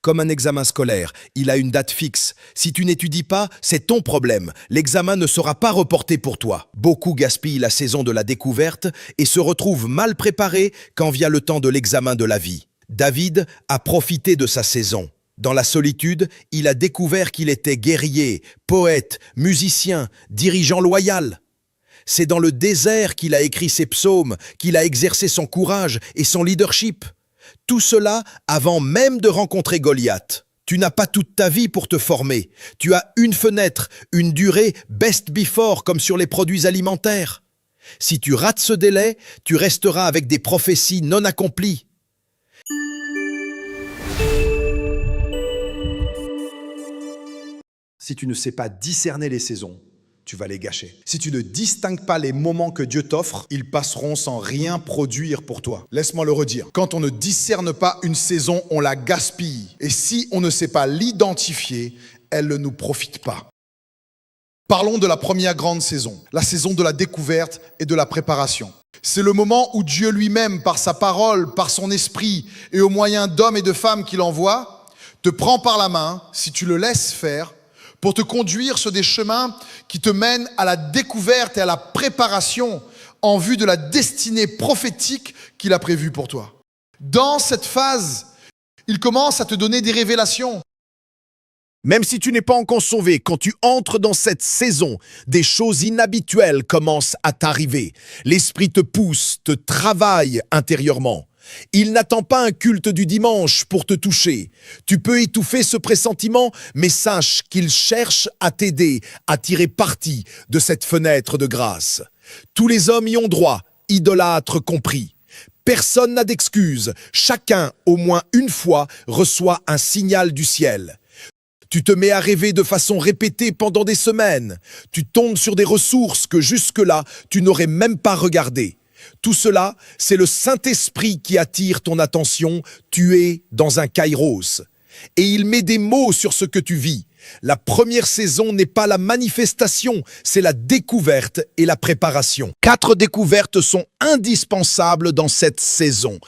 comme un examen scolaire. Il a une date fixe. Si tu n'étudies pas, c'est ton problème. L'examen ne sera pas reporté pour toi. Beaucoup gaspillent la saison de la découverte et se retrouvent mal préparés quand vient le temps de l'examen de la vie. David a profité de sa saison. Dans la solitude, il a découvert qu'il était guerrier, poète, musicien, dirigeant loyal. C'est dans le désert qu'il a écrit ses psaumes, qu'il a exercé son courage et son leadership. Tout cela avant même de rencontrer Goliath. Tu n'as pas toute ta vie pour te former. Tu as une fenêtre, une durée best before comme sur les produits alimentaires. Si tu rates ce délai, tu resteras avec des prophéties non accomplies. Si tu ne sais pas discerner les saisons, tu vas les gâcher. Si tu ne distingues pas les moments que Dieu t'offre, ils passeront sans rien produire pour toi. Laisse-moi le redire. Quand on ne discerne pas une saison, on la gaspille. Et si on ne sait pas l'identifier, elle ne nous profite pas. Parlons de la première grande saison, la saison de la découverte et de la préparation. C'est le moment où Dieu lui-même, par sa parole, par son esprit et au moyen d'hommes et de femmes qu'il envoie, te prend par la main, si tu le laisses faire, pour te conduire sur des chemins qui te mènent à la découverte et à la préparation en vue de la destinée prophétique qu'il a prévue pour toi. Dans cette phase, il commence à te donner des révélations. Même si tu n'es pas encore sauvé, quand tu entres dans cette saison, des choses inhabituelles commencent à t'arriver. L'esprit te pousse, te travaille intérieurement. Il n'attend pas un culte du dimanche pour te toucher. Tu peux étouffer ce pressentiment, mais sache qu'il cherche à t'aider, à tirer parti de cette fenêtre de grâce. Tous les hommes y ont droit, idolâtres compris. Personne n'a d'excuse. Chacun, au moins une fois, reçoit un signal du ciel. Tu te mets à rêver de façon répétée pendant des semaines. Tu tombes sur des ressources que jusque-là, tu n'aurais même pas regardées. Tout cela, c'est le Saint-Esprit qui attire ton attention. Tu es dans un kairos. Et il met des mots sur ce que tu vis. La première saison n'est pas la manifestation, c'est la découverte et la préparation. 4 découvertes sont indispensables dans cette saison.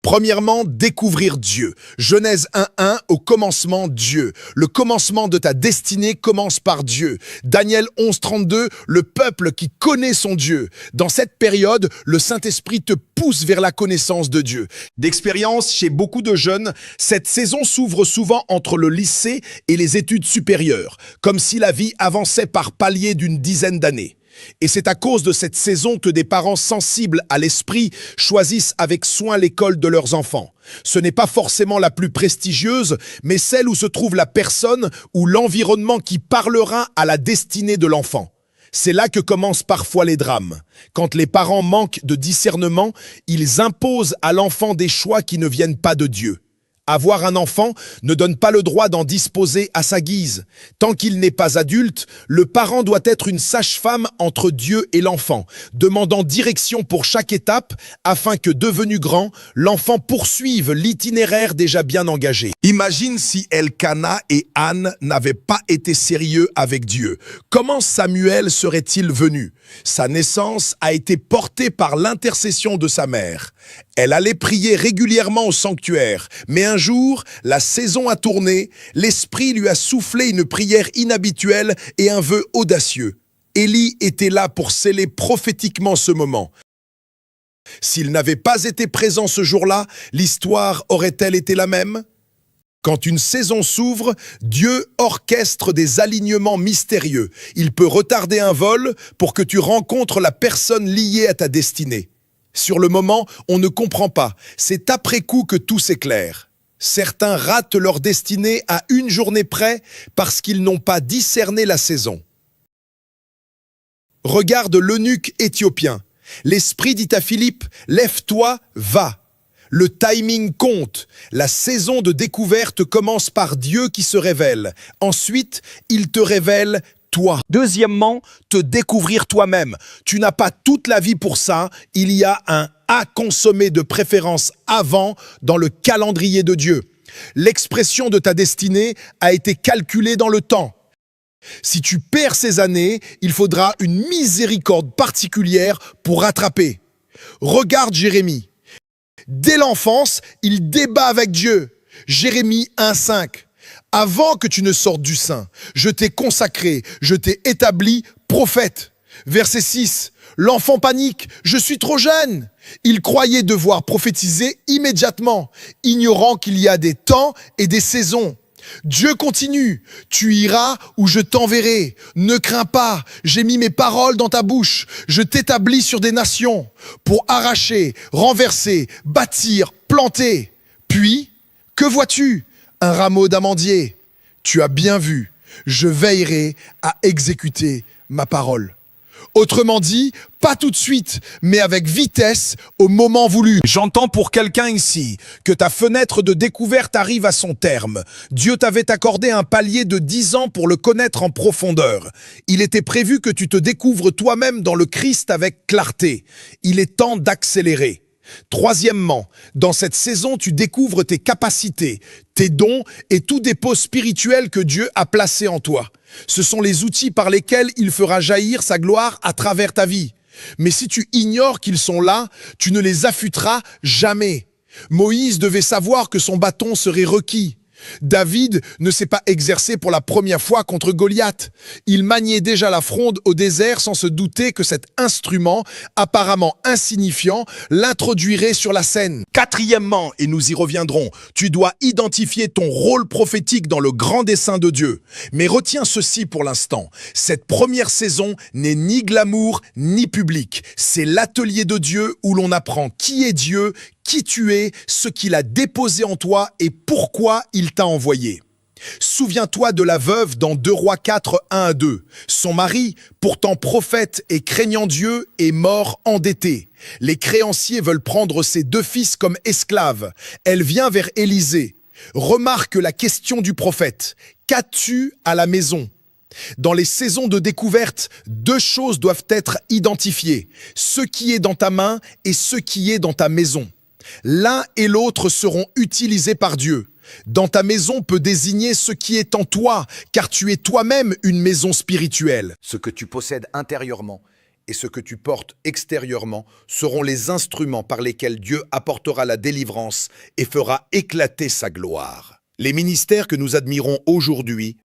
Premièrement, découvrir Dieu. Genèse 1:1, au commencement, Dieu. Le commencement de ta destinée commence par Dieu. Daniel 11:32, le peuple qui connaît son Dieu. Dans cette période, le Saint-Esprit te pousse vers la connaissance de Dieu. D'expérience, chez beaucoup de jeunes, cette saison s'ouvre souvent entre le lycée et les études supérieures, comme si la vie avançait par paliers d'une dizaine d'années. Et c'est à cause de cette saison que des parents sensibles à l'esprit choisissent avec soin l'école de leurs enfants. Ce n'est pas forcément la plus prestigieuse, mais celle où se trouve la personne ou l'environnement qui parlera à la destinée de l'enfant. C'est là que commencent parfois les drames. Quand les parents manquent de discernement, ils imposent à l'enfant des choix qui ne viennent pas de Dieu. Avoir un enfant ne donne pas le droit d'en disposer à sa guise. Tant qu'il n'est pas adulte, le parent doit être une sage-femme entre Dieu et l'enfant, demandant direction pour chaque étape afin que, devenu grand, l'enfant poursuive l'itinéraire déjà bien engagé. Imagine si Elkana et Anne n'avaient pas été sérieux avec Dieu. Comment Samuel serait-il venu? Sa naissance a été portée par l'intercession de sa mère. Elle allait prier régulièrement au sanctuaire, mais un jour, la saison a tourné, l'Esprit lui a soufflé une prière inhabituelle et un vœu audacieux. Élie était là pour sceller prophétiquement ce moment. S'il n'avait pas été présent ce jour-là, l'histoire aurait-elle été la même? Quand une saison s'ouvre, Dieu orchestre des alignements mystérieux. Il peut retarder un vol pour que tu rencontres la personne liée à ta destinée. Sur le moment, on ne comprend pas. C'est après coup que tout s'éclaire. Certains ratent leur destinée à une journée près parce qu'ils n'ont pas discerné la saison. Regarde l'eunuque éthiopien. L'Esprit dit à Philippe, « Lève-toi, va ». Le timing compte. La saison de découverte commence par Dieu qui se révèle. Ensuite, il te révèle toi. Deuxièmement, te découvrir toi-même. Tu n'as pas toute la vie pour ça. Il y a un à consommer de préférence avant dans le calendrier de Dieu. L'expression de ta destinée a été calculée dans le temps. Si tu perds ces années, il faudra une miséricorde particulière pour rattraper. Regarde Jérémie. Dès l'enfance, il débat avec Dieu. Jérémie 1,5. Avant que tu ne sortes du sein, je t'ai consacré, je t'ai établi prophète. Verset 6. L'enfant panique, je suis trop jeune. Il croyait devoir prophétiser immédiatement, ignorant qu'il y a des temps et des saisons. Dieu continue, tu iras où je t'enverrai. Ne crains pas, j'ai mis mes paroles dans ta bouche. Je t'établis sur des nations pour arracher, renverser, bâtir, planter. Puis, que vois-tu? Un rameau d'amandier. Tu as bien vu, je veillerai à exécuter ma parole. Autrement dit, pas tout de suite, mais avec vitesse, au moment voulu. J'entends pour quelqu'un ici que ta fenêtre de découverte arrive à son terme. Dieu t'avait accordé un palier de 10 ans pour le connaître en profondeur. Il était prévu que tu te découvres toi-même dans le Christ avec clarté. Il est temps d'accélérer. Troisièmement, dans cette saison, tu découvres tes capacités, tes dons et tout dépôt spirituel que Dieu a placé en toi. Ce sont les outils par lesquels il fera jaillir sa gloire à travers ta vie. Mais si tu ignores qu'ils sont là, tu ne les affûteras jamais. Moïse devait savoir que son bâton serait requis. David ne s'est pas exercé pour la première fois contre Goliath. Il maniait déjà la fronde au désert sans se douter que cet instrument, apparemment insignifiant, l'introduirait sur la scène. Quatrièmement, et nous y reviendrons, tu dois identifier ton rôle prophétique dans le grand dessein de Dieu. Mais retiens ceci pour l'instant, cette première saison n'est ni glamour ni public. C'est l'atelier de Dieu où l'on apprend qui est Dieu, qui tu es, ce qu'il a déposé en toi et pourquoi il t'a envoyé. Souviens-toi de la veuve dans 2 Rois 4, 1 à 2. Son mari, pourtant prophète et craignant Dieu, est mort endetté. Les créanciers veulent prendre ses 2 fils comme esclaves. Elle vient vers Élisée. Remarque la question du prophète. Qu'as-tu à la maison ? Dans les saisons de découverte, 2 choses doivent être identifiées. Ce qui est dans ta main et ce qui est dans ta maison. L'un et l'autre seront utilisés par Dieu. Dans ta maison peut désigner ce qui est en toi, car tu es toi-même une maison spirituelle. Ce que tu possèdes intérieurement et ce que tu portes extérieurement seront les instruments par lesquels Dieu apportera la délivrance et fera éclater sa gloire. Les ministères que nous admirons aujourd'hui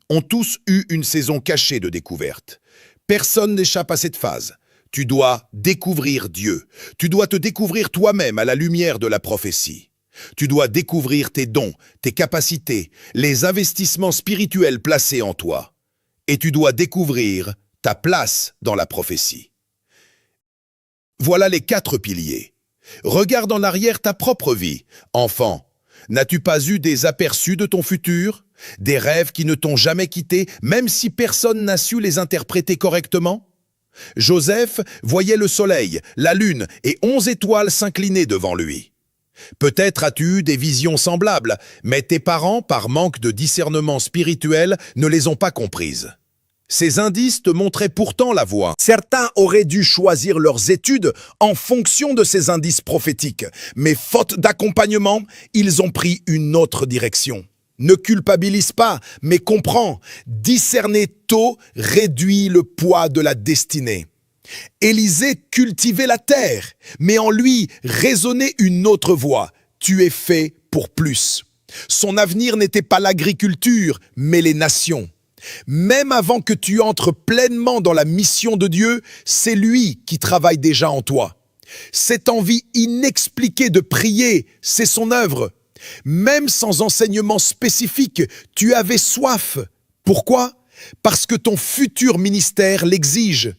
ont tous eu une saison cachée de découverte. Personne n'échappe à cette phase. Tu dois découvrir Dieu. Tu dois te découvrir toi-même à la lumière de la prophétie. Tu dois découvrir tes dons, tes capacités, les investissements spirituels placés en toi. Et tu dois découvrir ta place dans la prophétie. Voilà les 4 piliers. Regarde en arrière ta propre vie. Enfant, n'as-tu pas eu des aperçus de ton futur? Des rêves qui ne t'ont jamais quitté, même si personne n'a su les interpréter correctement? Joseph voyait le soleil, la lune et 11 étoiles s'incliner devant lui. Peut-être as-tu eu des visions semblables, mais tes parents, par manque de discernement spirituel, ne les ont pas comprises. Ces indices te montraient pourtant la voie. Certains auraient dû choisir leurs études en fonction de ces indices prophétiques, mais faute d'accompagnement, ils ont pris une autre direction. Ne culpabilise pas, mais comprends, discerner tôt réduit le poids de la destinée. Élisée cultivait la terre, mais en lui résonnait une autre voix. Tu es fait pour plus. Son avenir n'était pas l'agriculture, mais les nations. Même avant que tu entres pleinement dans la mission de Dieu, c'est lui qui travaille déjà en toi. Cette envie inexpliquée de prier, c'est son œuvre. Même sans enseignement spécifique, tu avais soif. Pourquoi? Parce que ton futur ministère l'exige.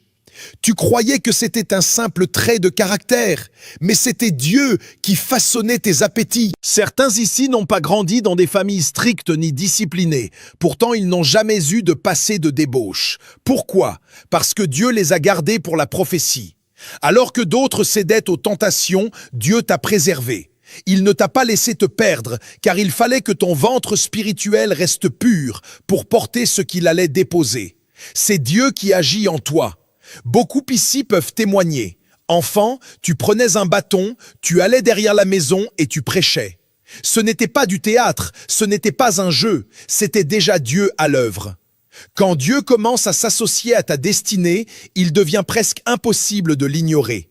Tu croyais que c'était un simple trait de caractère, mais c'était Dieu qui façonnait tes appétits. Certains ici n'ont pas grandi dans des familles strictes ni disciplinées. Pourtant, ils n'ont jamais eu de passé de débauche. Pourquoi? Parce que Dieu les a gardés pour la prophétie. Alors que d'autres cédaient aux tentations, Dieu t'a préservé. Il ne t'a pas laissé te perdre, car il fallait que ton ventre spirituel reste pur pour porter ce qu'il allait déposer. C'est Dieu qui agit en toi. Beaucoup ici peuvent témoigner. Enfant, tu prenais un bâton, tu allais derrière la maison et tu prêchais. Ce n'était pas du théâtre, ce n'était pas un jeu, c'était déjà Dieu à l'œuvre. Quand Dieu commence à s'associer à ta destinée, il devient presque impossible de l'ignorer.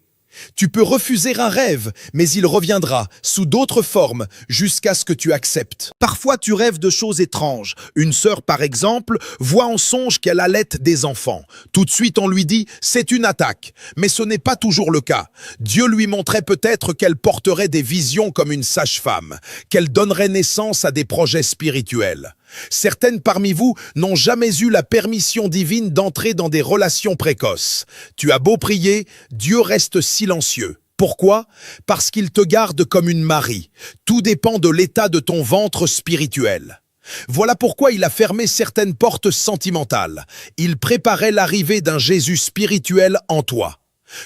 Tu peux refuser un rêve, mais il reviendra sous d'autres formes jusqu'à ce que tu acceptes. Parfois, tu rêves de choses étranges. Une sœur, par exemple, voit en songe qu'elle allait des enfants. Tout de suite, on lui dit « c'est une attaque ». Mais ce n'est pas toujours le cas. Dieu lui montrait peut-être qu'elle porterait des visions comme une sage-femme, qu'elle donnerait naissance à des projets spirituels. Certaines parmi vous n'ont jamais eu la permission divine d'entrer dans des relations précoces. Tu as beau prier, Dieu reste silencieux. Pourquoi? Parce qu'il te garde comme une Marie. Tout dépend de l'état de ton ventre spirituel. Voilà pourquoi il a fermé certaines portes sentimentales. Il préparait l'arrivée d'un Jésus spirituel en toi.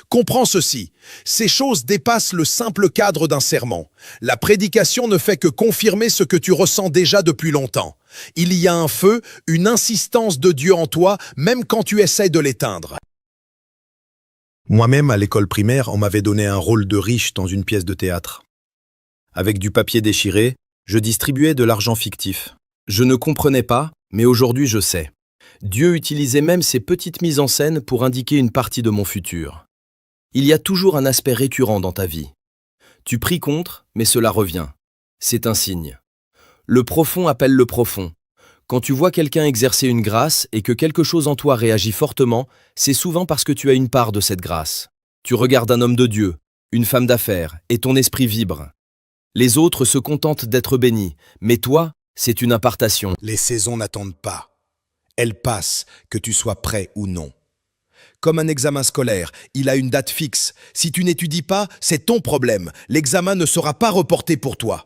Comprends ceci, ces choses dépassent le simple cadre d'un sermon. La prédication ne fait que confirmer ce que tu ressens déjà depuis longtemps. Il y a un feu, une insistance de Dieu en toi, même quand tu essaies de l'éteindre. Moi-même, à l'école primaire, on m'avait donné un rôle de riche dans une pièce de théâtre. Avec du papier déchiré, je distribuais de l'argent fictif. Je ne comprenais pas, mais aujourd'hui je sais. Dieu utilisait même ces petites mises en scène pour indiquer une partie de mon futur. Il y a toujours un aspect récurrent dans ta vie. Tu pries contre, mais cela revient. C'est un signe. Le profond appelle le profond. Quand tu vois quelqu'un exercer une grâce et que quelque chose en toi réagit fortement, c'est souvent parce que tu as une part de cette grâce. Tu regardes un homme de Dieu, une femme d'affaires, et ton esprit vibre. Les autres se contentent d'être bénis, mais toi, c'est une impartation. Les saisons n'attendent pas. Elles passent, que tu sois prêt ou non. Comme un examen scolaire, il a une date fixe. Si tu n'étudies pas, c'est ton problème. L'examen ne sera pas reporté pour toi.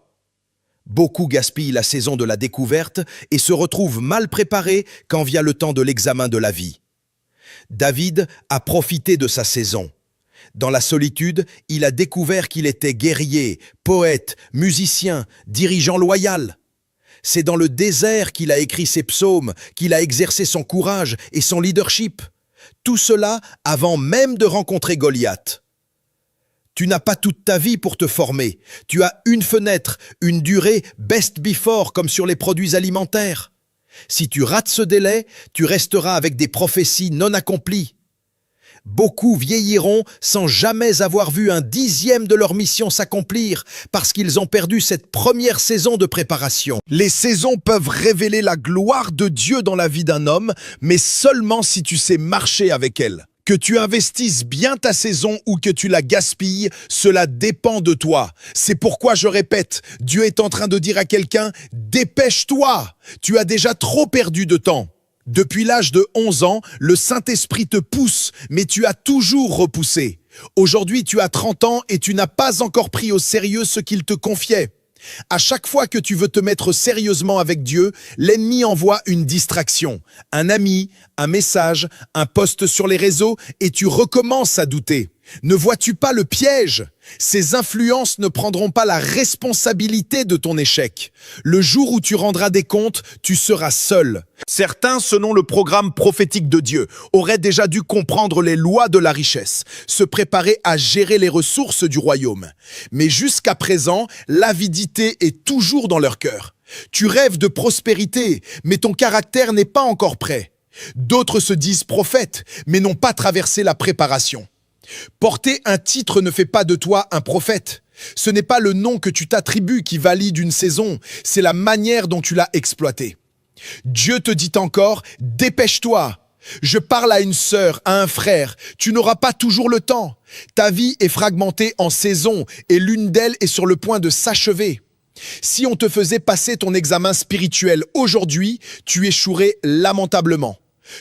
Beaucoup gaspillent la saison de la découverte et se retrouvent mal préparés quand vient le temps de l'examen de la vie. David a profité de sa saison. Dans la solitude, il a découvert qu'il était guerrier, poète, musicien, dirigeant loyal. C'est dans le désert qu'il a écrit ses psaumes, qu'il a exercé son courage et son leadership. Tout cela avant même de rencontrer Goliath. Tu n'as pas toute ta vie pour te former. Tu as une fenêtre, une durée best before comme sur les produits alimentaires. Si tu rates ce délai, tu resteras avec des prophéties non accomplies. Beaucoup vieilliront sans jamais avoir vu un dixième de leur mission s'accomplir parce qu'ils ont perdu cette première saison de préparation. Les saisons peuvent révéler la gloire de Dieu dans la vie d'un homme, mais seulement si tu sais marcher avec elle. Que tu investisses bien ta saison ou que tu la gaspilles, cela dépend de toi. C'est pourquoi je répète, Dieu est en train de dire à quelqu'un « Dépêche-toi ! Tu as déjà trop perdu de temps !» Depuis l'âge de 11 ans, le Saint-Esprit te pousse, mais tu as toujours repoussé. Aujourd'hui, tu as 30 ans et tu n'as pas encore pris au sérieux ce qu'il te confiait. À chaque fois que tu veux te mettre sérieusement avec Dieu, l'ennemi envoie une distraction, un ami, un message, un post sur les réseaux et tu recommences à douter. Ne vois-tu pas le piège? Ces influences ne prendront pas la responsabilité de ton échec. Le jour où tu rendras des comptes, tu seras seul. Certains, selon le programme prophétique de Dieu, auraient déjà dû comprendre les lois de la richesse, se préparer à gérer les ressources du royaume. Mais jusqu'à présent, l'avidité est toujours dans leur cœur. Tu rêves de prospérité, mais ton caractère n'est pas encore prêt. D'autres se disent prophètes, mais n'ont pas traversé la préparation. Porter un titre ne fait pas de toi un prophète. Ce n'est pas le nom que tu t'attribues qui valide une saison, c'est la manière dont tu l'as exploité. Dieu te dit encore, dépêche-toi. Je parle à une sœur, à un frère, tu n'auras pas toujours le temps. Ta vie est fragmentée en saisons et l'une d'elles est sur le point de s'achever. Si on te faisait passer ton examen spirituel aujourd'hui, tu échouerais lamentablement.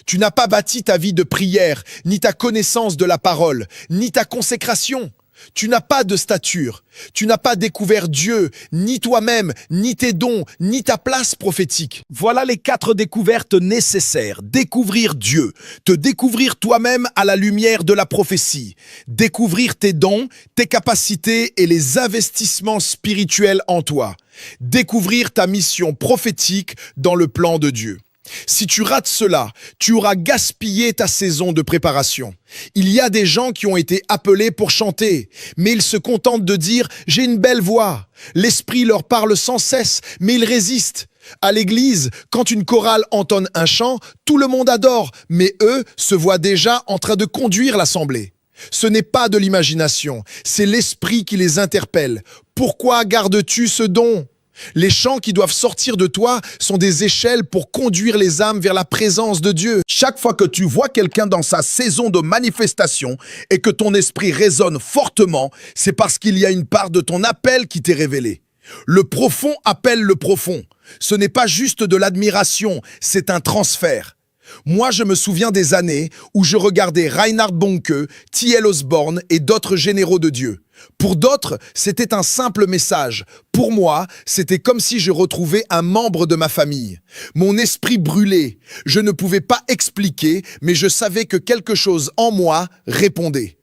Tu n'as pas bâti ta vie de prière, ni ta connaissance de la parole, ni ta consécration. Tu n'as pas de stature. Tu n'as pas découvert Dieu, ni toi-même, ni tes dons, ni ta place prophétique. Voilà les 4 découvertes nécessaires. Découvrir Dieu, te découvrir toi-même à la lumière de la prophétie, découvrir tes dons, tes capacités et les investissements spirituels en toi, découvrir ta mission prophétique dans le plan de Dieu. Si tu rates cela, tu auras gaspillé ta saison de préparation. Il y a des gens qui ont été appelés pour chanter, mais ils se contentent de dire « j'ai une belle voix ». L'esprit leur parle sans cesse, mais ils résistent. À l'église, quand une chorale entonne un chant, tout le monde adore, mais eux se voient déjà en train de conduire l'assemblée. Ce n'est pas de l'imagination, c'est l'Esprit qui les interpelle. Pourquoi gardes-tu ce don? Les chants qui doivent sortir de toi sont des échelles pour conduire les âmes vers la présence de Dieu. Chaque fois que tu vois quelqu'un dans sa saison de manifestation et que ton esprit résonne fortement, c'est parce qu'il y a une part de ton appel qui t'est révélée. Le profond appelle le profond. Ce n'est pas juste de l'admiration, c'est un transfert. Moi, je me souviens des années où je regardais Reinhard Bonnke, T.L. Osborne et d'autres généraux de Dieu. Pour d'autres, c'était un simple message. Pour moi, c'était comme si je retrouvais un membre de ma famille. Mon esprit brûlait. Je ne pouvais pas expliquer, mais je savais que quelque chose en moi répondait.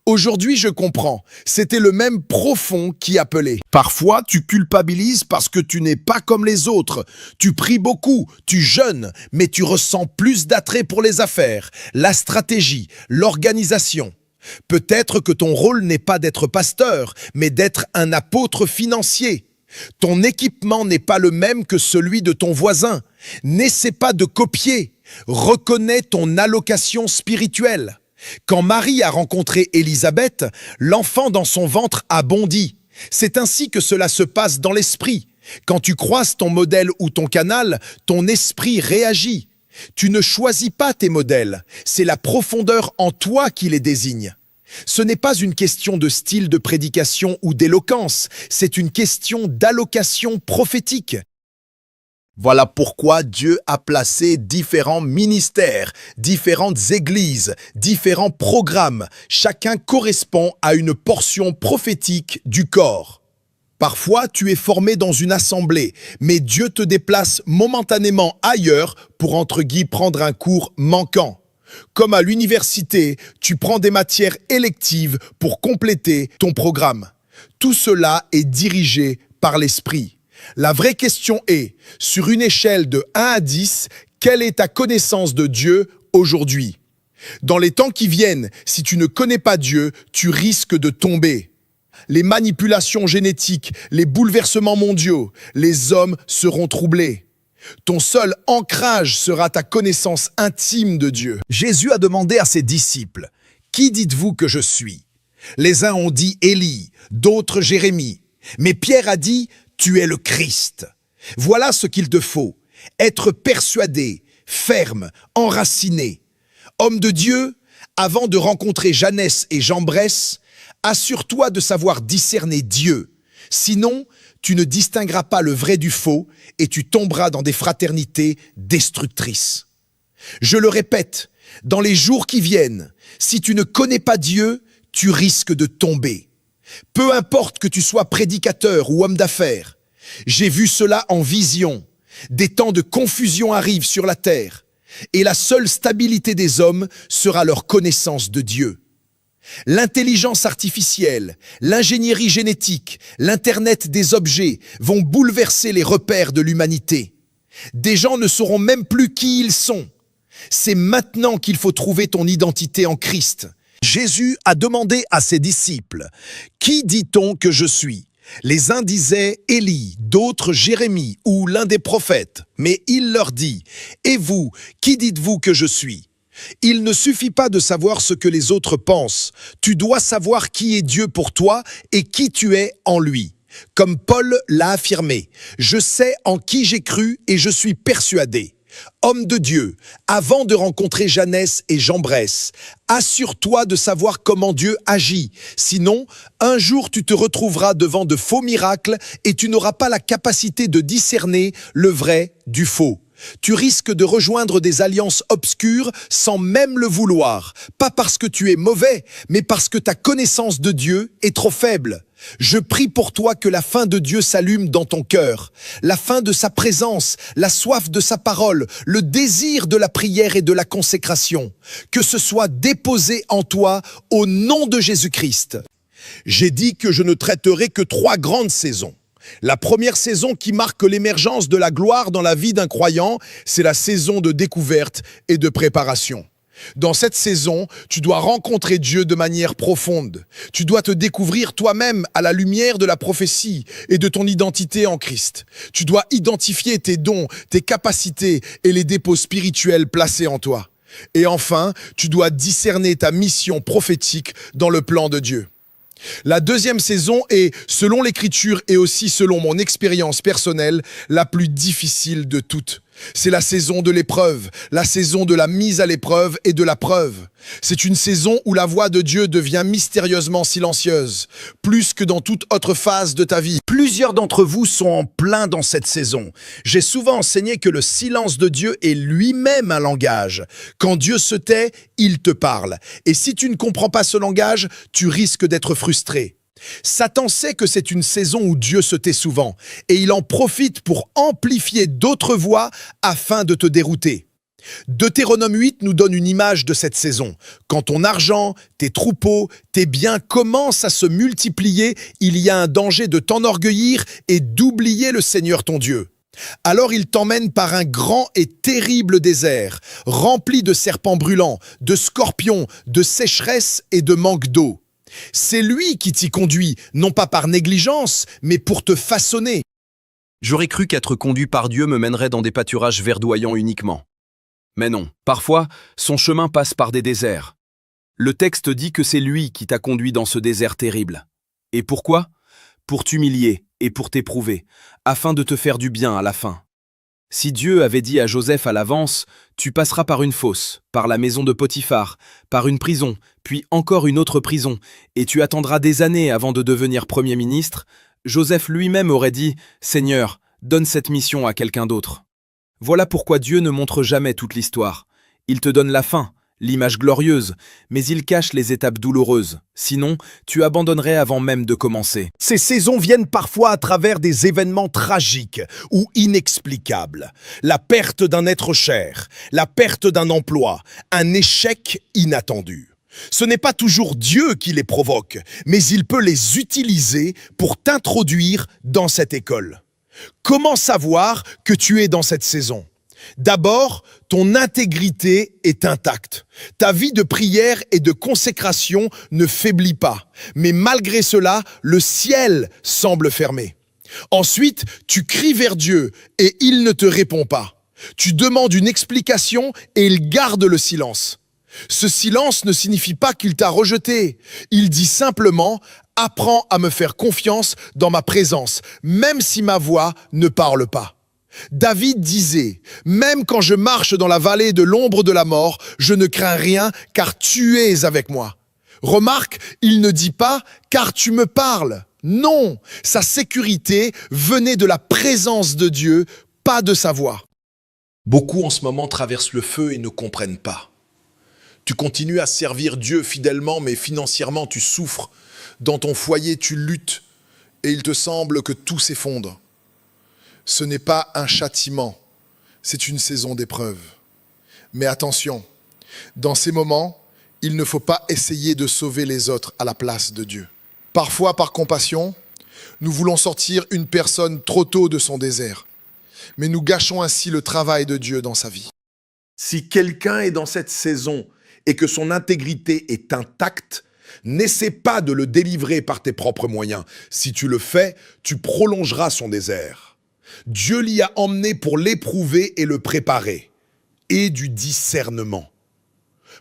Aujourd'hui, je comprends. C'était le même profond qui appelait. Parfois, tu culpabilises parce que tu n'es pas comme les autres. Tu pries beaucoup, tu jeûnes, mais tu ressens plus d'attrait pour les affaires, la stratégie, l'organisation. Peut-être que ton rôle n'est pas d'être pasteur, mais d'être un apôtre financier. Ton équipement n'est pas le même que celui de ton voisin. N'essaie pas de copier. Reconnais ton allocation spirituelle. Quand Marie a rencontré Élisabeth, l'enfant dans son ventre a bondi. C'est ainsi que cela se passe dans l'esprit. Quand tu croises ton modèle ou ton canal, ton esprit réagit. Tu ne choisis pas tes modèles, c'est la profondeur en toi qui les désigne. Ce n'est pas une question de style de prédication ou d'éloquence, c'est une question d'allocation prophétique. Voilà pourquoi Dieu a placé différents ministères, différentes églises, différents programmes. Chacun correspond à une portion prophétique du corps. Parfois, tu es formé dans une assemblée, mais Dieu te déplace momentanément ailleurs pour, entre guillemets, prendre un cours manquant. Comme à l'université, tu prends des matières électives pour compléter ton programme. Tout cela est dirigé par l'Esprit. La vraie question est, sur une échelle de 1 à 10, quelle est ta connaissance de Dieu aujourd'hui? Dans les temps qui viennent, si tu ne connais pas Dieu, tu risques de tomber. Les manipulations génétiques, les bouleversements mondiaux, les hommes seront troublés. Ton seul ancrage sera ta connaissance intime de Dieu. Jésus a demandé à ses disciples, « Qui dites-vous que je suis ?» Les uns ont dit Élie, d'autres Jérémie. Mais Pierre a dit, « Tu es le Christ. » Voilà ce qu'il te faut, être persuadé, ferme, enraciné. Homme de Dieu, avant de rencontrer Jeannès et Jean Bresse, assure-toi de savoir discerner Dieu. Sinon, tu ne distingueras pas le vrai du faux et tu tomberas dans des fraternités destructrices. Je le répète, dans les jours qui viennent, si tu ne connais pas Dieu, tu risques de tomber. Peu importe que tu sois prédicateur ou homme d'affaires, j'ai vu cela en vision. Des temps de confusion arrivent sur la terre et la seule stabilité des hommes sera leur connaissance de Dieu. L'intelligence artificielle, l'ingénierie génétique, l'Internet des objets vont bouleverser les repères de l'humanité. Des gens ne sauront même plus qui ils sont. C'est maintenant qu'il faut trouver ton identité en Christ. Jésus a demandé à ses disciples, « Qui dit-on que je suis ?» Les uns disaient Élie, d'autres Jérémie ou l'un des prophètes. Mais il leur dit, « Et vous, qui dites-vous que je suis ?» Il ne suffit pas de savoir ce que les autres pensent. Tu dois savoir qui est Dieu pour toi et qui tu es en lui. Comme Paul l'a affirmé, « Je sais en qui j'ai cru et je suis persuadé. » Homme de Dieu, avant de rencontrer Jeannès et Jean Bresse, assure-toi de savoir comment Dieu agit. Sinon, un jour tu te retrouveras devant de faux miracles et tu n'auras pas la capacité de discerner le vrai du faux. Tu risques de rejoindre des alliances obscures sans même le vouloir, pas parce que tu es mauvais, mais parce que ta connaissance de Dieu est trop faible. Je prie pour toi que la faim de Dieu s'allume dans ton cœur, la faim de sa présence, la soif de sa parole, le désir de la prière et de la consécration, que ce soit déposé en toi au nom de Jésus-Christ. J'ai dit que je ne traiterai que 3 grandes saisons. La première saison qui marque l'émergence de la gloire dans la vie d'un croyant, c'est la saison de découverte et de préparation. Dans cette saison, tu dois rencontrer Dieu de manière profonde. Tu dois te découvrir toi-même à la lumière de la prophétie et de ton identité en Christ. Tu dois identifier tes dons, tes capacités et les dépôts spirituels placés en toi. Et enfin, tu dois discerner ta mission prophétique dans le plan de Dieu. La deuxième saison est, selon l'Écriture et aussi selon mon expérience personnelle, la plus difficile de toutes. C'est la saison de l'épreuve, la saison de la mise à l'épreuve et de la preuve. C'est une saison où la voix de Dieu devient mystérieusement silencieuse, plus que dans toute autre phase de ta vie. Plusieurs d'entre vous sont en plein dans cette saison. J'ai souvent enseigné que le silence de Dieu est lui-même un langage. Quand Dieu se tait, il te parle. Et si tu ne comprends pas ce langage, tu risques d'être frustré. Satan sait que c'est une saison où Dieu se tait souvent, et il en profite pour amplifier d'autres voix afin de te dérouter. Deutéronome 8 nous donne une image de cette saison. Quand ton argent, tes troupeaux, tes biens commencent à se multiplier, il y a un danger de t'enorgueillir et d'oublier le Seigneur ton Dieu. Alors il t'emmène par un grand et terrible désert, rempli de serpents brûlants, de scorpions, de sécheresse et de manque d'eau. C'est lui qui t'y conduit, non pas par négligence, mais pour te façonner. J'aurais cru qu'être conduit par Dieu me mènerait dans des pâturages verdoyants uniquement. Mais non, parfois, son chemin passe par des déserts. Le texte dit que c'est lui qui t'a conduit dans ce désert terrible. Et pourquoi? Pour t'humilier et pour t'éprouver, afin de te faire du bien à la fin. Si Dieu avait dit à Joseph à l'avance, tu passeras par une fosse, par la maison de Potiphar, par une prison, puis encore une autre prison, et tu attendras des années avant de devenir Premier ministre, Joseph lui-même aurait dit, Seigneur, donne cette mission à quelqu'un d'autre. Voilà pourquoi Dieu ne montre jamais toute l'histoire. Il te donne la fin, l'image glorieuse, mais il cache les étapes douloureuses. Sinon, tu abandonnerais avant même de commencer. Ces saisons viennent parfois à travers des événements tragiques ou inexplicables. La perte d'un être cher, la perte d'un emploi, un échec inattendu. Ce n'est pas toujours Dieu qui les provoque, mais il peut les utiliser pour t'introduire dans cette école. Comment savoir que tu es dans cette saison ? D'abord, ton intégrité est intacte. Ta vie de prière et de consécration ne faiblit pas. Mais malgré cela, le ciel semble fermé. Ensuite, tu cries vers Dieu et il ne te répond pas. Tu demandes une explication et il garde le silence. Ce silence ne signifie pas qu'il t'a rejeté. Il dit simplement « Apprends à me faire confiance dans ma présence, même si ma voix ne parle pas. » David disait « Même quand je marche dans la vallée de l'ombre de la mort, je ne crains rien car tu es avec moi. » Remarque, il ne dit pas « Car tu me parles ». Non, sa sécurité venait de la présence de Dieu, pas de sa voix. Beaucoup en ce moment traversent le feu et ne comprennent pas. Tu continues à servir Dieu fidèlement, mais financièrement tu souffres. Dans ton foyer, tu luttes et il te semble que tout s'effondre. Ce n'est pas un châtiment, c'est une saison d'épreuve. Mais attention, dans ces moments, il ne faut pas essayer de sauver les autres à la place de Dieu. Parfois, par compassion, nous voulons sortir une personne trop tôt de son désert, mais nous gâchons ainsi le travail de Dieu dans sa vie. Si quelqu'un est dans cette saison et que son intégrité est intacte, n'essaie pas de le délivrer par tes propres moyens. Si tu le fais, tu prolongeras son désert. Dieu l'y a emmené pour l'éprouver et le préparer. Et du discernement.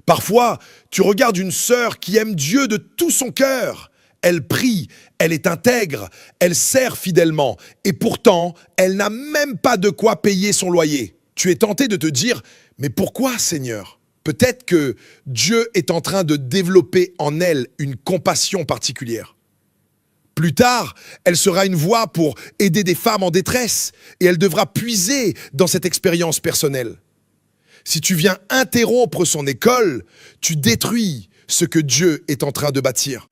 Parfois, tu regardes une sœur qui aime Dieu de tout son cœur. Elle prie, elle est intègre, elle sert fidèlement. Et pourtant, elle n'a même pas de quoi payer son loyer. Tu es tenté de te dire, mais pourquoi, Seigneur ? Peut-être que Dieu est en train de développer en elle une compassion particulière. Plus tard, elle sera une voix pour aider des femmes en détresse et elle devra puiser dans cette expérience personnelle. Si tu viens interrompre son école, tu détruis ce que Dieu est en train de bâtir.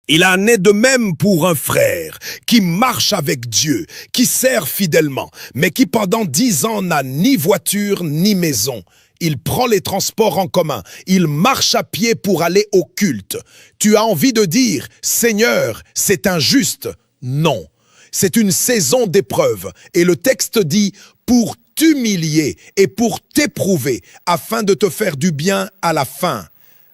Il en est de même pour un frère qui marche avec Dieu, qui sert fidèlement, mais qui pendant 10 ans n'a ni voiture ni maison. Il prend les transports en commun, il marche à pied pour aller au culte. Tu as envie de dire « Seigneur, c'est injuste ». Non, c'est une saison d'épreuve. Et le texte dit « pour t'humilier et pour t'éprouver, afin de te faire du bien à la fin ».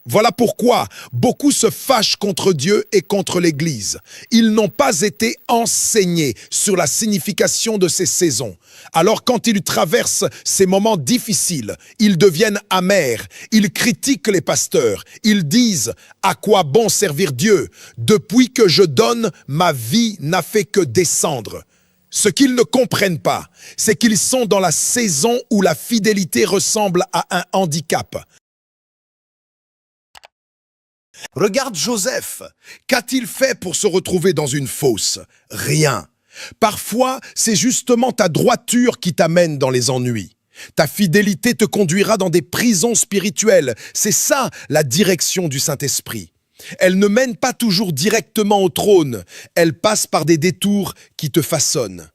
Voilà pourquoi beaucoup se fâchent contre Dieu et contre l'Église. Ils n'ont pas été enseignés sur la signification de ces saisons. Alors quand ils traversent ces moments difficiles, ils deviennent amers, ils critiquent les pasteurs, ils disent « À quoi bon servir Dieu? Depuis que je donne, ma vie n'a fait que descendre. » Ce qu'ils ne comprennent pas, c'est qu'ils sont dans la saison où la fidélité ressemble à un handicap. Regarde Joseph. Qu'a-t-il fait pour se retrouver dans une fosse? Rien. Parfois, c'est justement ta droiture qui t'amène dans les ennuis. Ta fidélité te conduira dans des prisons spirituelles. C'est ça la direction du Saint-Esprit. Elle ne mène pas toujours directement au trône. Elle passe par des détours qui te façonnent.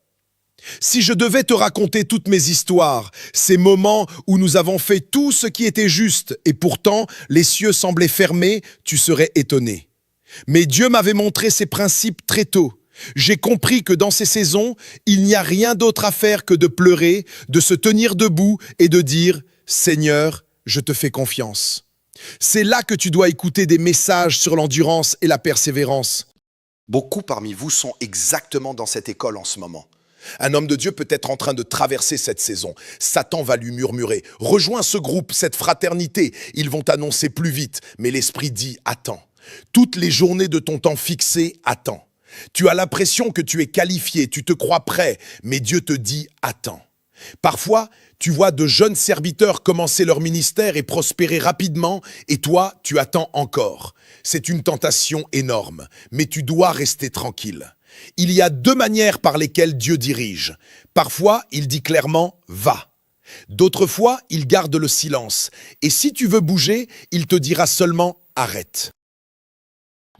Si je devais te raconter toutes mes histoires, ces moments où nous avons fait tout ce qui était juste et pourtant les cieux semblaient fermés, tu serais étonné. Mais Dieu m'avait montré ces principes très tôt. J'ai compris que dans ces saisons, il n'y a rien d'autre à faire que de pleurer, de se tenir debout et de dire « Seigneur, je te fais confiance ». C'est là que tu dois écouter des messages sur l'endurance et la persévérance. Beaucoup parmi vous sont exactement dans cette école en ce moment. Un homme de Dieu peut être en train de traverser cette saison. Satan va lui murmurer « Rejoins ce groupe, cette fraternité. Ils vont t'annoncer plus vite. » Mais l'Esprit dit « Attends. Toutes les journées de ton temps fixé, attends. Tu as l'impression que tu es qualifié, tu te crois prêt, mais Dieu te dit « Attends. » Parfois, tu vois de jeunes serviteurs commencer leur ministère et prospérer rapidement, et toi, tu attends encore. C'est une tentation énorme, mais tu dois rester tranquille. Il y a deux manières par lesquelles Dieu dirige. Parfois, il dit clairement « va ». D'autres fois, il garde le silence. Et si tu veux bouger, il te dira seulement « arrête ».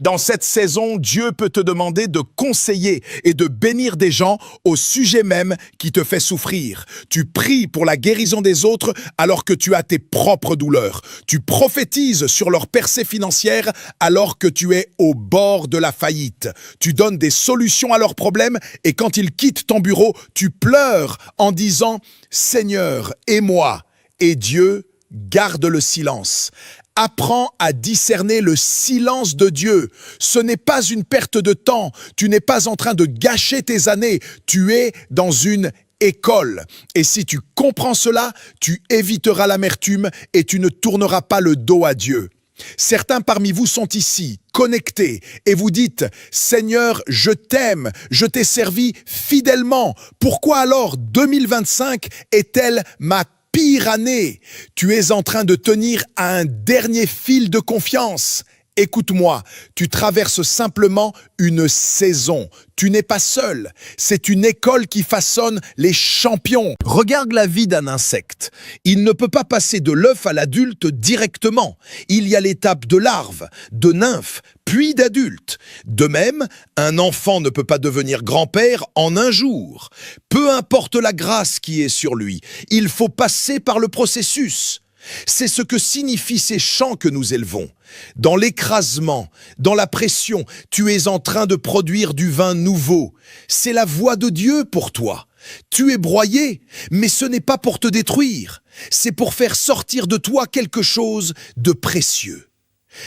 Dans cette saison, Dieu peut te demander de conseiller et de bénir des gens au sujet même qui te fait souffrir. Tu pries pour la guérison des autres alors que tu as tes propres douleurs. Tu prophétises sur leur percée financière alors que tu es au bord de la faillite. Tu donnes des solutions à leurs problèmes et quand ils quittent ton bureau, tu pleures en disant « Seigneur, aie-moi » et Dieu garde le silence. Apprends à discerner le silence de Dieu. Ce n'est pas une perte de temps. Tu n'es pas en train de gâcher tes années. Tu es dans une école. Et si tu comprends cela, tu éviteras l'amertume et tu ne tourneras pas le dos à Dieu. Certains parmi vous sont ici, connectés, et vous dites « Seigneur, je t'aime, je t'ai servi fidèlement. Pourquoi alors 2025 est-elle ma pire année? Tu es en train de tenir à un dernier fil de confiance. Écoute-moi, tu traverses simplement une saison. Tu n'es pas seul. C'est une école qui façonne les champions. Regarde la vie d'un insecte. Il ne peut pas passer de l'œuf à l'adulte directement. Il y a l'étape de larve, de nymphe, puis d'adulte. De même, un enfant ne peut pas devenir grand-père en un jour. Peu importe la grâce qui est sur lui, il faut passer par le processus. C'est ce que signifient ces chants que nous élevons. Dans l'écrasement, dans la pression, tu es en train de produire du vin nouveau. C'est la voix de Dieu pour toi. Tu es broyé, mais ce n'est pas pour te détruire. C'est pour faire sortir de toi quelque chose de précieux.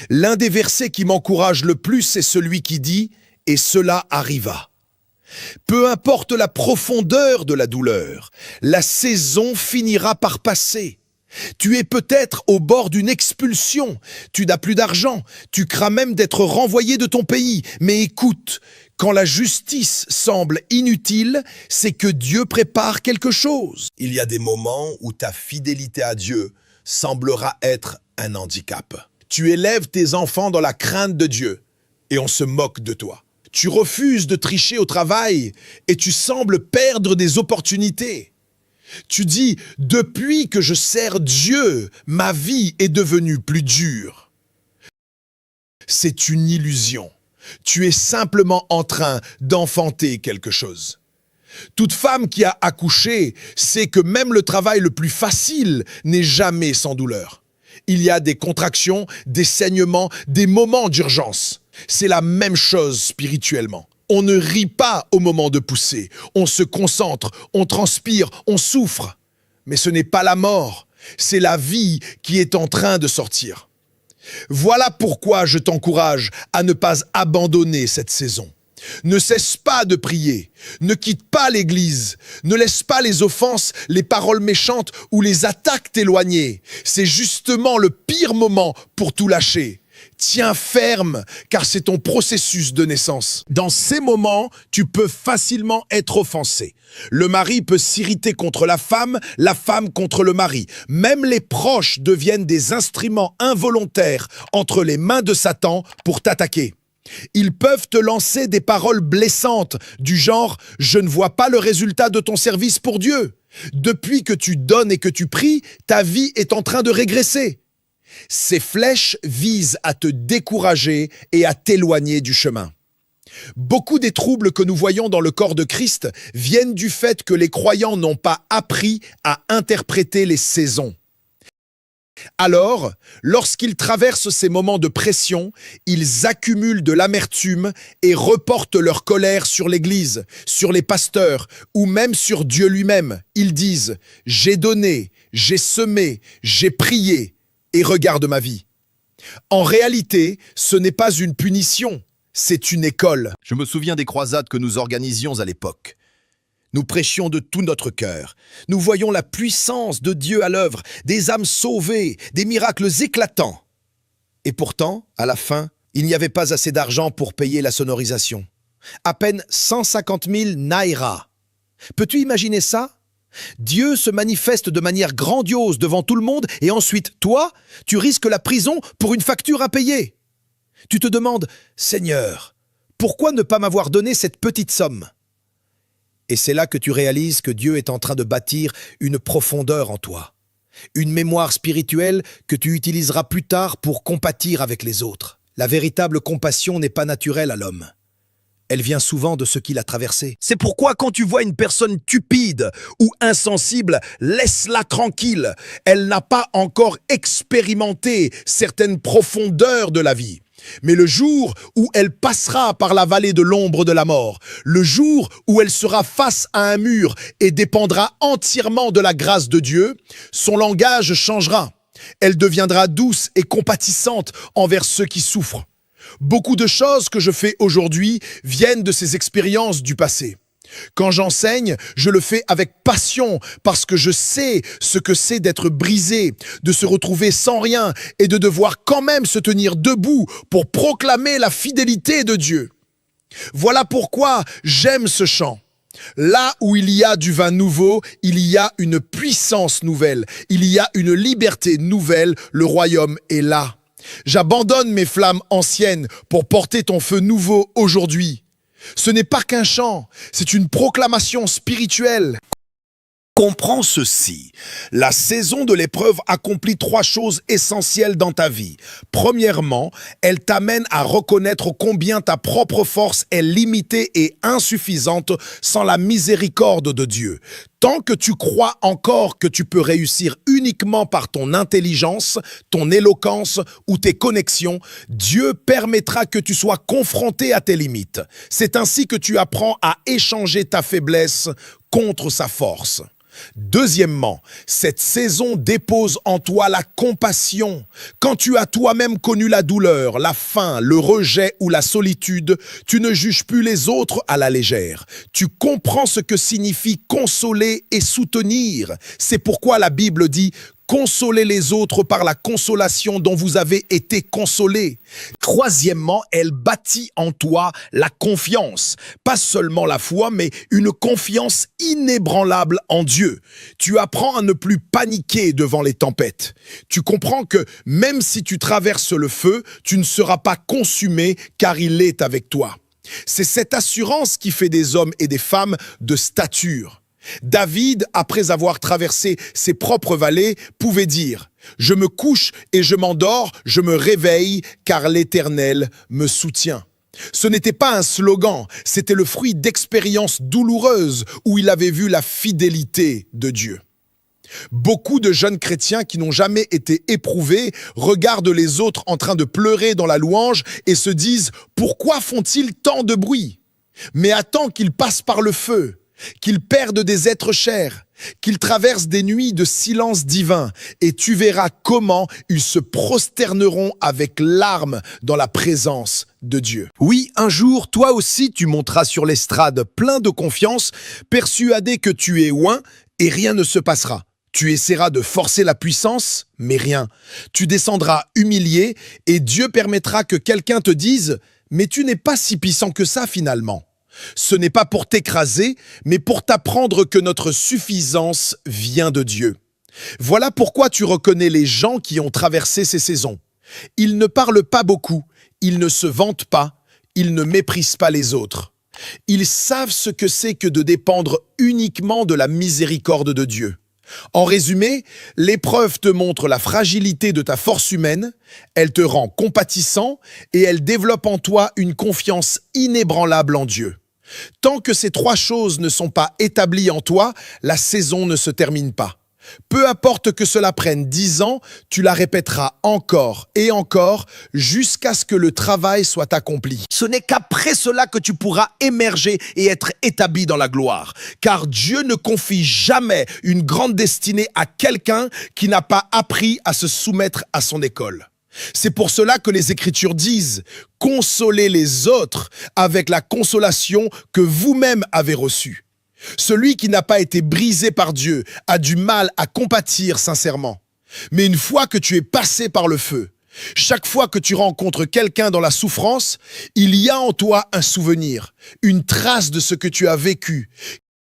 L'un des versets qui m'encourage le plus, c'est celui qui dit « Et cela arriva ». Peu importe la profondeur de la douleur, la saison finira par passer. Tu es peut-être au bord d'une expulsion, tu n'as plus d'argent, tu crains même d'être renvoyé de ton pays. Mais écoute, quand la justice semble inutile, c'est que Dieu prépare quelque chose. Il y a des moments où ta fidélité à Dieu semblera être un handicap. Tu élèves tes enfants dans la crainte de Dieu et on se moque de toi. Tu refuses de tricher au travail et tu sembles perdre des opportunités. Tu dis « Depuis que je sers Dieu, ma vie est devenue plus dure ». C'est une illusion. Tu es simplement en train d'enfanter quelque chose. Toute femme qui a accouché sait que même le travail le plus facile n'est jamais sans douleur. Il y a des contractions, des saignements, des moments d'urgence. C'est la même chose spirituellement. On ne rit pas au moment de pousser. On se concentre, on transpire, on souffre. Mais ce n'est pas la mort, c'est la vie qui est en train de sortir. Voilà pourquoi je t'encourage à ne pas abandonner cette saison. Ne cesse pas de prier, ne quitte pas l'église, ne laisse pas les offenses, les paroles méchantes ou les attaques t'éloigner. C'est justement le pire moment pour tout lâcher. Tiens ferme, car c'est ton processus de naissance. Dans ces moments, tu peux facilement être offensé. Le mari peut s'irriter contre la femme contre le mari. Même les proches deviennent des instruments involontaires entre les mains de Satan pour t'attaquer. Ils peuvent te lancer des paroles blessantes, du genre « Je ne vois pas le résultat de ton service pour Dieu. Depuis que tu donnes et que tu pries, ta vie est en train de régresser. » Ces flèches visent à te décourager et à t'éloigner du chemin. Beaucoup des troubles que nous voyons dans le corps de Christ viennent du fait que les croyants n'ont pas appris à interpréter les saisons. Alors, lorsqu'ils traversent ces moments de pression, ils accumulent de l'amertume et reportent leur colère sur l'Église, sur les pasteurs ou même sur Dieu lui-même. Ils disent « J'ai donné, j'ai semé, j'ai prié et regarde ma vie ». En réalité, ce n'est pas une punition, c'est une école. Je me souviens des croisades que nous organisions à l'époque. Nous prêchions de tout notre cœur. Nous voyions la puissance de Dieu à l'œuvre, des âmes sauvées, des miracles éclatants. Et pourtant, à la fin, il n'y avait pas assez d'argent pour payer la sonorisation. À peine 150 000 naira. Peux-tu imaginer ça? Dieu se manifeste de manière grandiose devant tout le monde et ensuite, toi, tu risques la prison pour une facture à payer. Tu te demandes, Seigneur, pourquoi ne pas m'avoir donné cette petite somme? Et c'est là que tu réalises que Dieu est en train de bâtir une profondeur en toi, une mémoire spirituelle que tu utiliseras plus tard pour compatir avec les autres. La véritable compassion n'est pas naturelle à l'homme. Elle vient souvent de ce qu'il a traversé. C'est pourquoi quand tu vois une personne tupide ou insensible, laisse-la tranquille. Elle n'a pas encore expérimenté certaines profondeurs de la vie. Mais le jour où elle passera par la vallée de l'ombre de la mort, le jour où elle sera face à un mur et dépendra entièrement de la grâce de Dieu, son langage changera. Elle deviendra douce et compatissante envers ceux qui souffrent. Beaucoup de choses que je fais aujourd'hui viennent de ces expériences du passé. Quand j'enseigne, je le fais avec passion parce que je sais ce que c'est d'être brisé, de se retrouver sans rien et de devoir quand même se tenir debout pour proclamer la fidélité de Dieu. Voilà pourquoi j'aime ce chant. Là où il y a du vin nouveau, il y a une puissance nouvelle, il y a une liberté nouvelle, le royaume est là. J'abandonne mes flammes anciennes pour porter ton feu nouveau aujourd'hui. Ce n'est pas qu'un chant, c'est une proclamation spirituelle. Comprends ceci, la saison de l'épreuve accomplit 3 choses essentielles dans ta vie. Premièrement, elle t'amène à reconnaître combien ta propre force est limitée et insuffisante sans la miséricorde de Dieu. Tant que tu crois encore que tu peux réussir uniquement par ton intelligence, ton éloquence ou tes connexions, Dieu permettra que tu sois confronté à tes limites. C'est ainsi que tu apprends à échanger ta faiblesse contre sa force. Deuxièmement, cette saison dépose en toi la compassion. Quand tu as toi-même connu la douleur, la faim, le rejet ou la solitude, tu ne juges plus les autres à la légère. Tu comprends ce que signifie consoler et soutenir. C'est pourquoi la Bible dit « Consolez les autres par la consolation dont vous avez été consolés. » Troisièmement, elle bâtit en toi la confiance. Pas seulement la foi, mais une confiance inébranlable en Dieu. Tu apprends à ne plus paniquer devant les tempêtes. Tu comprends que même si tu traverses le feu, tu ne seras pas consumé car il est avec toi. C'est cette assurance qui fait des hommes et des femmes de stature. David, après avoir traversé ses propres vallées, pouvait dire « Je me couche et je m'endors, je me réveille, car l'Éternel me soutient. » Ce n'était pas un slogan, c'était le fruit d'expériences douloureuses où il avait vu la fidélité de Dieu. Beaucoup de jeunes chrétiens qui n'ont jamais été éprouvés regardent les autres en train de pleurer dans la louange et se disent « Pourquoi font-ils tant de bruit ?» Mais attends qu'ils passent par le feu, qu'ils perdent des êtres chers, qu'ils traversent des nuits de silence divin, et tu verras comment ils se prosterneront avec larmes dans la présence de Dieu. Oui, un jour, toi aussi, tu monteras sur l'estrade plein de confiance, persuadé que tu es oint, et rien ne se passera. Tu essaieras de forcer la puissance, mais rien. Tu descendras humilié, et Dieu permettra que quelqu'un te dise « Mais tu n'es pas si puissant que ça finalement ». Ce n'est pas pour t'écraser, mais pour t'apprendre que notre suffisance vient de Dieu. Voilà pourquoi tu reconnais les gens qui ont traversé ces saisons. Ils ne parlent pas beaucoup, ils ne se vantent pas, ils ne méprisent pas les autres. Ils savent ce que c'est que de dépendre uniquement de la miséricorde de Dieu. En résumé, l'épreuve te montre la fragilité de ta force humaine, elle te rend compatissant et elle développe en toi une confiance inébranlable en Dieu. Tant que ces trois choses ne sont pas établies en toi, la saison ne se termine pas. Peu importe que cela prenne 10 ans, tu la répéteras encore et encore jusqu'à ce que le travail soit accompli. Ce n'est qu'après cela que tu pourras émerger et être établi dans la gloire. Car Dieu ne confie jamais une grande destinée à quelqu'un qui n'a pas appris à se soumettre à son école. C'est pour cela que les Écritures disent « Consolez les autres avec la consolation que vous-même avez reçue ». Celui qui n'a pas été brisé par Dieu a du mal à compatir sincèrement. Mais une fois que tu es passé par le feu, chaque fois que tu rencontres quelqu'un dans la souffrance, il y a en toi un souvenir, une trace de ce que tu as vécu,